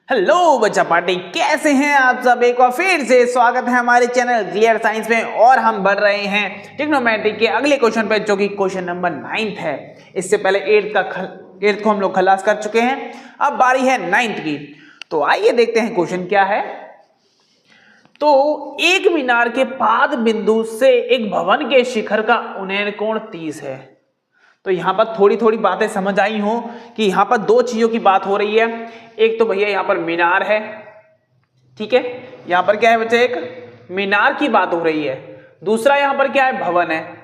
Hello बच्चा party, कैसे हैं आप सब। एक बार फिर से स्वागत है हमारे चैनल क्लियर साइंस में और हम बढ़ रहे हैं ट्रिग्नोमेट्री के अगले क्वेश्चन पे, जो कि क्वेश्चन नंबर 9 है। इससे पहले 8th को हम लोग खलास कर चुके हैं, अब बारी है 9th की। तो आइए देखते हैं क्वेश्चन क्या है। तो एक मीनार के पाद बिंदु से एक भवन के शिखर का उन्नयन कोण 30 है। तो यहां पर थोड़ी थोड़ी बातें समझ आई हो कि यहां पर दो चीजों की बात हो रही है। एक तो भैया यहां पर मीनार है, ठीक है, यहां पर क्या है बच्चे, एक मीनार की बात हो रही है। दूसरा यहां पर क्या है, भवन है।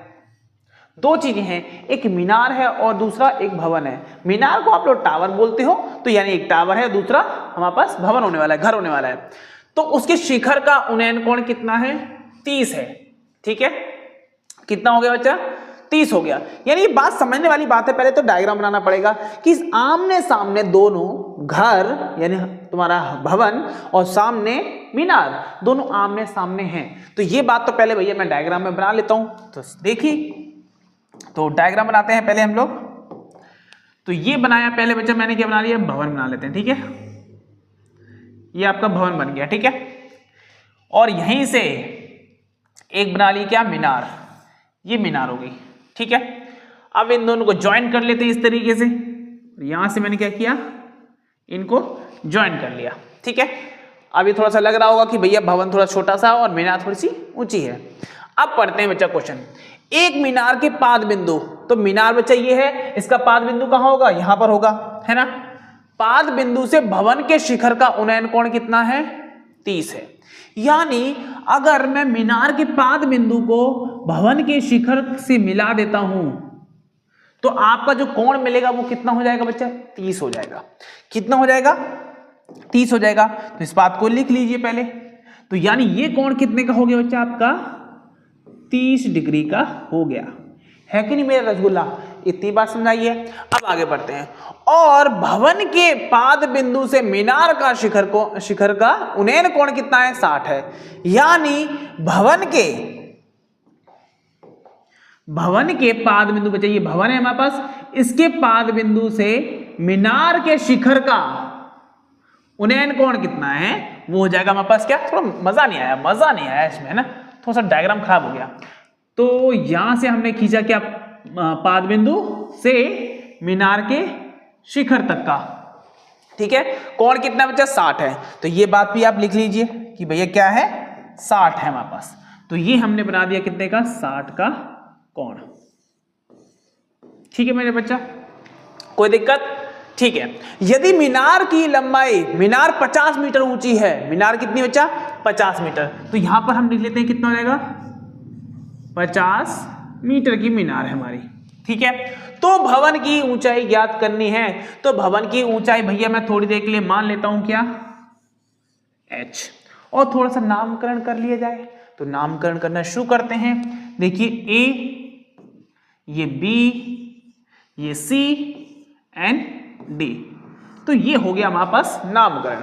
दो चीजें हैं, एक मीनार है और दूसरा एक भवन है। मीनार को आप लोग टावर बोलते हो, तो यानी एक टावर है, दूसरा हमारे पास भवन होने वाला है, घर होने वाला है। तो उसके शिखर का उन्नयन कोण कितना है, 30 है। ठीक है, कितना हो गया बच्चा, 30 हो गया। यानी ये बात समझने वाली बात है। पहले तो डायग्राम बनाना पड़ेगा कि आमने सामने दोनों घर, यानी तुम्हारा भवन और सामने मीनार, दोनों आमने सामने हैं। तो ये बात तो पहले भैया मैं डायग्राम में बना लेता हूं। तो देखिए, तो डायग्राम बनाते हैं पहले हम लोग। तो ये बनाया पहले बच्चा, मैंने क्या बना लिया, भवन बना लेते हैं। ठीक है, ये आपका भवन बन गया। ठीक है, और यहीं से एक बना ली क्या, मीनार। ये मीनार हो गई। ठीक है, अब इन दोनों को ज्वाइन कर लेते हैं इस तरीके से। यहां से मैंने क्या किया, इनको ज्वाइन कर लिया। ठीक है, अब ये थोड़ा सा लग रहा होगा कि भैया भवन थोड़ा छोटा सा और मीनार थोड़ी सी ऊंची है। अब पढ़ते हैं बच्चा क्वेश्चन। एक मीनार के पाद बिंदु, तो मीनार बच्चा ये है, इसका पाद बिंदु कहां होगा, यहां पर होगा, है ना। पाद बिंदु से भवन के शिखर का उन्नयन कोण कितना है, 30 है। यानी अगर मैं मीनार के पाद बिंदु को भवन के शिखर से मिला देता हूं, तो आपका जो कोण मिलेगा वो कितना हो जाएगा बच्चा, 30 हो जाएगा। कितना हो जाएगा, 30 हो जाएगा। तो इस बात को लिख लीजिए पहले। तो यानी ये कोण कितने का हो गया बच्चा, आपका 30 डिग्री का हो गया, है कि नहीं मेरा रसगुल्ला। इतनी बात समझाइए। अब आगे बढ़ते हैं। और भवन के पाद बिंदु से मीनार का शिखर का उन्नयन कोण कितना है, 60 है। यानी भवन के पाद बिंदु बच्चे, ये भवन है हमारे पास, इसके पाद बिंदु से मीनार के शिखर का उन्नयन कोण कितना है, वो हो जाएगा हमारे पास क्या, थोड़ा मजा नहीं आया इसमें, है ना, थोड़ा सा डायग्राम खराब हो गया। तो यहां से हमने खींचा क्या, पाद बिंदु से मीनार के शिखर तक का। ठीक है, कोण कितना बच्चा, 60 है। तो ये बात भी आप लिख लीजिए कि भैया क्या है, 60 है हमारे पास। तो ये हमने बना दिया कितने का, 60 का कोण। ठीक है मेरे बच्चा, कोई दिक्कत। ठीक है, यदि मीनार की लंबाई, मीनार 50 मीटर ऊंची है, मीनार कितनी बच्चा, 50 मीटर, तो यहां पर हम लिख लेते हैं कितना हो जाएगा, 50 मीटर की मीनार है हमारी। ठीक है, तो भवन की ऊंचाई ज्ञात करनी है। तो भवन की ऊंचाई भैया मैं थोड़ी देर के लिए मान लेता हूं क्या, h, और थोड़ा सा नामकरण कर लिया जाए। तो नामकरण करना शुरू करते हैं। देखिए, a, ये b, ये c एंड d। तो ये हो गया हमारे पास नामकरण।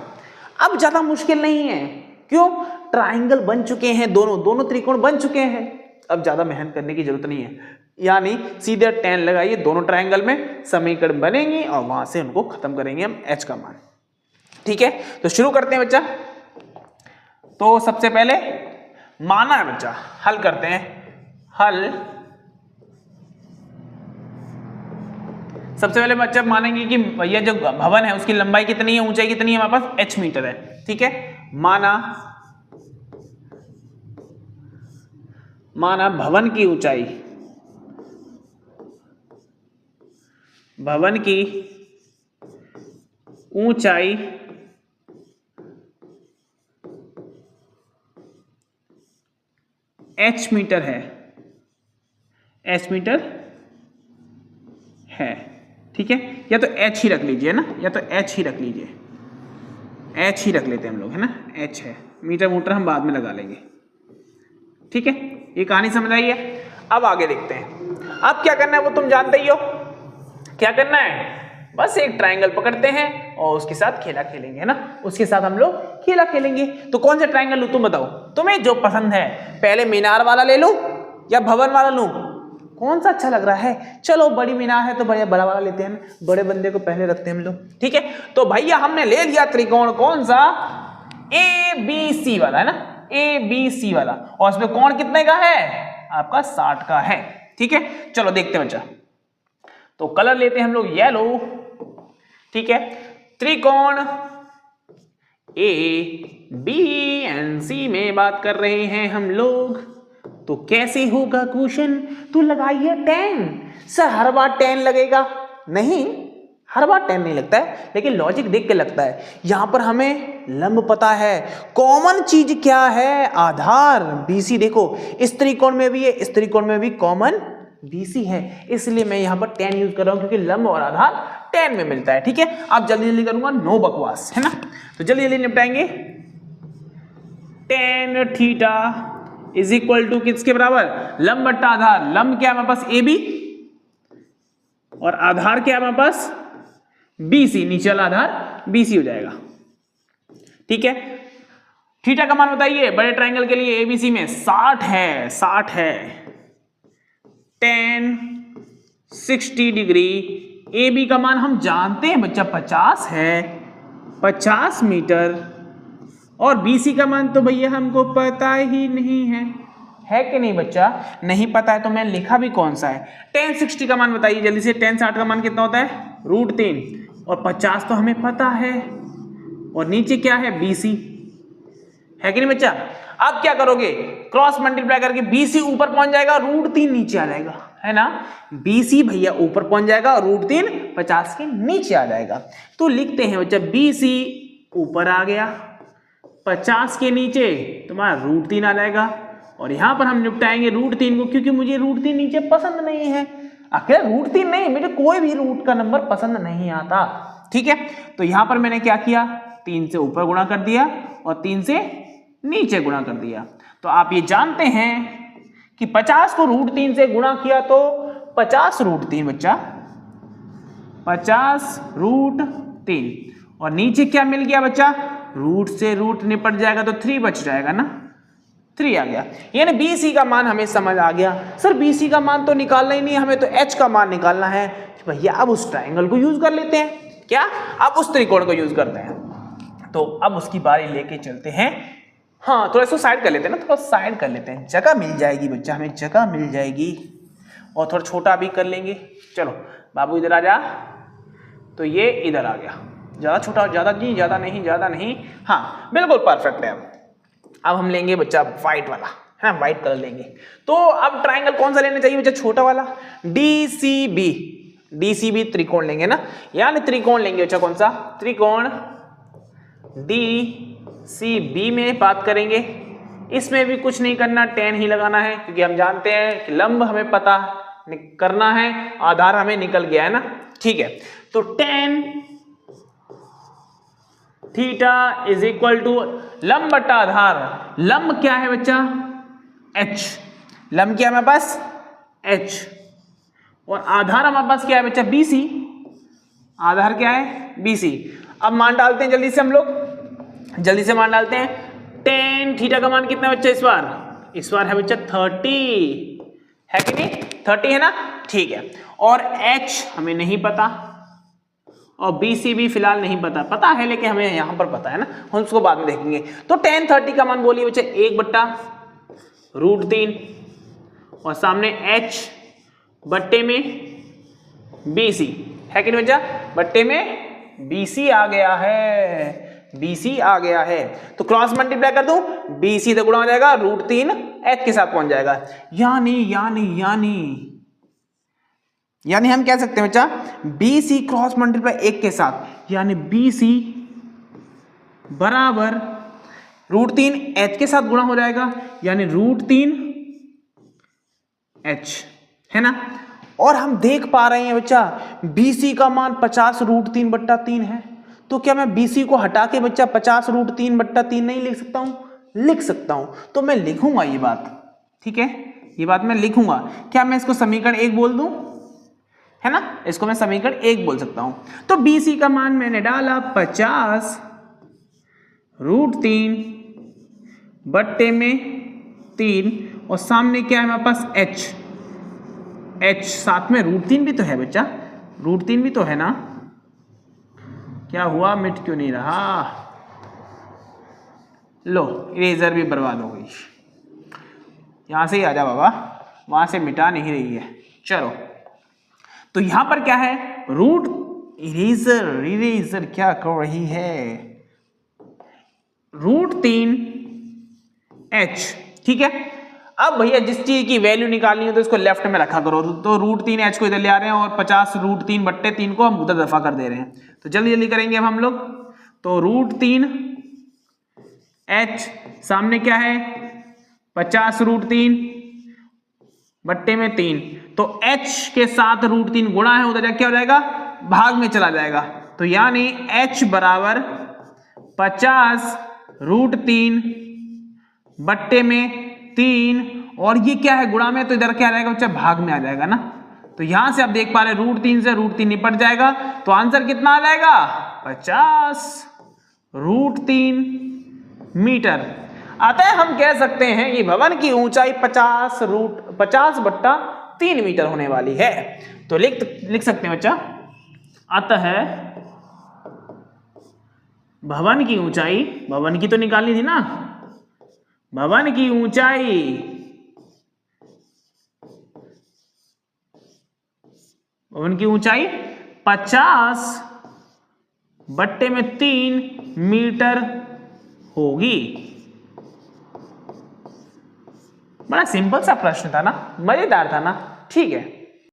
अब ज्यादा मुश्किल नहीं है, क्यों, ट्राइंगल बन चुके हैं, दोनों त्रिकोण बन चुके हैं। अब ज्यादा मेहनत करने की जरूरत नहीं है। यानी सीधे 10 लगाइए, दोनों ट्राइंगल में समीकरण बनेंगे और वहां से उनको खत्म करेंगे हम h का मान। ठीक है, तो शुरू करते हैं बच्चा। तो सबसे पहले माना है बच्चा, हल करते हैं। हल, सबसे पहले बच्चा मानेंगे कि भैया जो भवन है उसकी लंबाई कितनी है, ऊंचाई कितनी है, हमारे पास h मीटर है। ठीक है, माना भवन की ऊंचाई, h मीटर है। ठीक है, या तो h ही रख लीजिए ना, h ही रख लेते हैं हम लोग, है ना, h है, मीटर हम बाद में लगा लेंगे। ठीक है, ये कहानी समझ आई है। अब आगे देखते हैं। अब क्या करना है वो तुम जानते ही हो, क्या करना है, बस एक ट्राइंगल पकड़ते हैं और उसके साथ खेला खेलेंगे, है ना, उसके साथ हम लोग खेला खेलेंगे। तो कौन सा ट्राइंगल लूं तुम बताओ, तुम्हें जो पसंद है। पहले मीनार वाला ले लूं या भवन वाला लूं, कौन सा अच्छा लग रहा है? चलो बड़ी मीनार है तो बड़ा बड़ा वाला लेते हैं, बड़े बंदे को पहले रखते हैं हम लोग, ठीक है। तो भैया हमने ले लिया त्रिकोण, कौन सा? ABC वाला है ना, ABC वाला, और इसमें कोण कितने का है? आपका 60 का है, ठीक है। चलो देखते हैं बच्चा, तो कलर लेते हैं हम लोग येलो, ठीक है। त्रिकोण ABC में बात कर रहे हैं हम लोग, तो कैसे होगा क्वेश्चन? तो लगाइए 10। सर हर बार 10 लगेगा? नहीं, हर बार 10 नहीं लगता है, लेकिन लॉजिक देख के लगता है। यहां पर हमें लंब पता है, कॉमन चीज क्या है? आधार BC। देखो इस त्रिकोण में भी है, इस त्रिकोण में भी कॉमन BC है, इसलिए मैं यहां पर 10 यूज कर रहा हूं, क्योंकि लंब और आधार 10 में मिलता है, ठीक है। आप जल्दी जल्दी करूंगा, नो बकवास, है ना। तो जल्दी जल्दी निपटाएंगे। tan theta is equal to किसके बराबर? लंब बट्टा आधार। लंब क्या है हमारे पास? AB, और आधार क्या है हमारे पास? BC। नीचे वाला आधार BC हो जाएगा, ठीक है। थीटा का मान बताइए बड़े ट्रायंगल के लिए ABC में 60 है, 60 है। tan 60 डिग्री, AB का मान हम जानते हैं बच्चा 50 है, 50 मीटर, और BC का मान तो भैया हमको पता ही नहीं है कि नहीं बच्चा? नहीं पता है तो मैं लिखा भी कौन सा है? tan 60 का मान बताइए जल्दी से। tan 60 का मान कितना होता है? √3, और 50 तो हमें पता है, और नीचे क्या है? BC है कि नहीं बच्चा? अब क्या करोगे? क्रॉस मल्टीप्लाई करके BC ऊपर पहुंच जाएगा, √3 नीचे आ जाएगा, है ना। BC भैया ऊपर पहुंच जाएगा, और √3 50 के नीचे आ जाएगा। तो लिखते हैं बच्चा BC ऊपर आ गया, 50 के नीचे तुम्हारा √3 आ जाएगा, और यहां पर हम निपटाएंगे √3 को, क्योंकि मुझे √3 नीचे पसंद नहीं है। आखिर √3 नहीं, मुझे कोई भी रूट का नंबर पसंद नहीं आता, ठीक है। तो यहां पर मैंने क्या किया? 3 से ऊपर गुणा कर दिया और 3 से नीचे गुणा कर दिया। तो आप ये जानते हैं कि 50 को √3 से गुणा किया तो 50 √3 बच्चा, 50 √3, और नीचे क्या मिल गया बच्चा? रूट से रूट निपट जाएगा तो 3 बच जाएगा ना, 3 आ गया। यानी BC का मान हमें समझ आ गया। सर BC का मान तो निकालना ही नहीं, हमें तो H का मान निकालना है। भैया अब उस ट्रायंगल को यूज कर लेते हैं, क्या? अब उस त्रिकोण को यूज करते हैं। तो अब उसकी बारी लेके चलते हैं। हाँ, थोड़ा इसको साइड कर लेते हैं ना, थोड़ा साइड कर लेते हैं, जगह मिल जाएगी बच्चा, हमें जगह मिल जाएगी, और थोड़ा छोटा भी कर लेंगे। चलो बाबू इधर आ जा, तो ये इधर आ गया, ज़्यादा छोटा, ज़्यादा नहीं, ज़्यादा नहीं, ज़्यादा नहीं, हाँ बिल्कुल परफेक्ट है। अब हम लेंगे बच्चा वाइट वाला, है वाइट कलर लेंगे। तो अब ट्रायंगल कौन सा लेना चाहिए बच्चा? छोटा वाला, DCB त्रिकोण लेंगे ना, यानी त्रिकोण लेंगे बच्चा, कौन सा? त्रिकोण DCB में बात करेंगे। इसमें भी कुछ नहीं करना, 10 ही लगाना है, क्योंकि हम जानते हैं कि लंब हमें पता करना है, आधार हमें निकल गया है ना, ठीक है। तो tan theta is equal to लंब बट्टा आधार। लंब क्या है बच्चा? H। लंब क्या है हमारे पास? H, और आधार हमारे पास क्या है बच्चा? BC। आधार क्या है? BC। अब मान डालते हैं जल्दी से, हम लोग जल्दी से मान डालते हैं। tan थीटा का मान कितना बच्चा इस बार? इस बार है बच्चा 30, है कि नहीं? 30 है ना, ठीक है। और H हमें नहीं पता, और BC भी फिलहाल नहीं पता, पता है लेकिन हमें यहां पर पता है ना, हम उसको बाद में देखेंगे। तो tan 30 का मान बोलिए बच्चा 1/√3, और सामने H बट्टे में BC, है कि नहीं बच्चा? बट्टे में BC आ गया है, BC आ गया है। तो क्रॉस मल्टीप्लाई कर दूं, BC से गुणा हो जाएगा, √3 H के साथ पहुंच जाएगा। यानी हम कह सकते हैं बच्चा BC क्रॉस मल्टीप्लाई 1 के साथ, यानी BC बराबर √3 H के साथ गुणा हो जाएगा, यानी √3 H, है ना। और हम देख पा रहे हैं बच्चा BC का मान 50 √3/3 है, तो क्या मैं BC को हटा के बच्चा 50 √3/3 नहीं लिख सकता हूं? लिख सकता हूं। तो मैं लिखूंगा ये बात, ठीक है, ये बात मैं लिखूंगा। क्या मैं इसको समीकरण 1 बोल दूं? है ना, इसको मैं समीकरण 1 बोल सकता हूं। तो BC का मान मैंने डाला 50 √3/3, और सामने क्या है हमारे पास? H, h साथ में √3 भी तो है बच्चा, √3 भी तो है ना। क्या हुआ, मिट क्यों नहीं रहा? लो इरेजर भी बर्बाद हो गई। यहां से ही आ जा बाबा, वहां से मिटा नहीं रही है। चलो तो यहां पर क्या है, रूट इरेजर, इरेजर क्या कर रही है, √3h, ठीक है। अब भैया जिस चीज की वैल्यू निकालनी है तो इसको लेफ्ट में रखा करो, तो √3h को इधर ले आ रहे हैं और 50 √3/3 को हम उधर दफा कर दे रहे हैं। तो जल्दी जल्दी करेंगे अब हम लोग। तो √3h सामने क्या है, 50 √3/3, तो h के साथ √3 गुणा है, उधर क्या हो जाएगा, भाग में चला जाएगा। तो यानी h बराबर 50 √3/3, और ये क्या है, गुणा में, तो इधर क्या रहेगा बच्चा, भाग में आ जाएगा ना। तो यहां से आप देख पा रहे √3 से √3 निपट जाएगा, तो आंसर कितना आ जाएगा, 50 √3 मीटर। अतः हम कह सकते हैं कि भवन की ऊंचाई 50/3 मीटर होने वाली है। तो लिख सकते हैं बच्चा, अतः भवन की ऊंचाई, भवन की तो निकालनी थी ना, भवन की ऊंचाई 50/3 मीटर होगी। बड़ा सिंपल सा प्रश्न था ना, मजेदार था ना, ठीक है।